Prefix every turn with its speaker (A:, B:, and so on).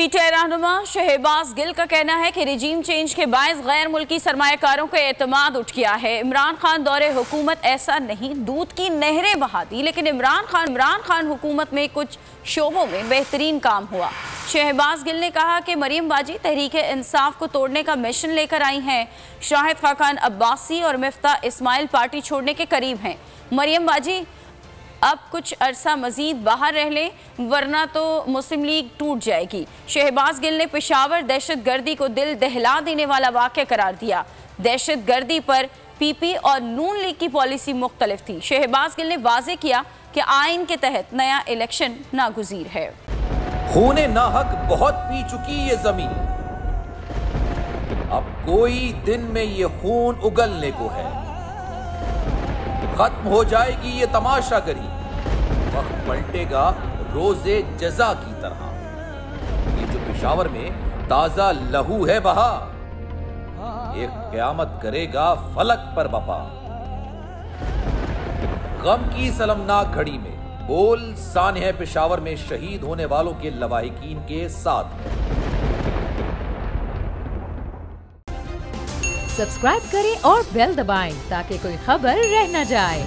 A: PTI रहनुमा शहबाज गिल का कहना है कि रिजीम चेंज के बायस गैर मुल्की सरमायाकारों का एतमाद उठ गया है। इमरान खान दौरे हुकूमत ऐसा नहीं दूध की नहरें बहा दी, लेकिन इमरान खान हुकूमत में कुछ शोबों में बेहतरीन काम हुआ। शहबाज गिल ने कहा कि मरियम बाजी तहरीक इंसाफ को तोड़ने का मिशन लेकर आई हैं। शाहिद खाकान अब्बासी और मिफ्ता इस्माइल पार्टी छोड़ने के करीब हैं। मरियम बाजी अब कुछ अरसा मजीद बाहर रह लें, वरना तो मुस्लिम लीग टूट जाएगी। शहबाज गिल ने पेशावर दहशत गर्दी को दिल दहला देने वाला वाक़या करार दिया। दहशत गर्दी पर पीपी और नून लीग की पॉलिसी मुख्तलिफ थी। शहबाज गिल ने वाजे किया कि आइन के तहत नया इलेक्शन नागुज़ीर है।
B: खूने नाहक बहुत पी चुकी ये जमीन, अब कोई दिन में ये खून उगलने को है। खत्म हो जाएगी ये तमाशागरी, वक्त पलटेगा रोजे जजा की तरह। ये जो पेशावर में ताजा लहू है बहा, एक क़यामत करेगा फलक पर बपा। गम की सलमनाक घड़ी में बोल सानह पेशावर में शहीद होने वालों के लवाहिकीन के साथ है।
C: सब्सक्राइब करें और बेल दबाएं ताकि कोई खबर रह न जाए।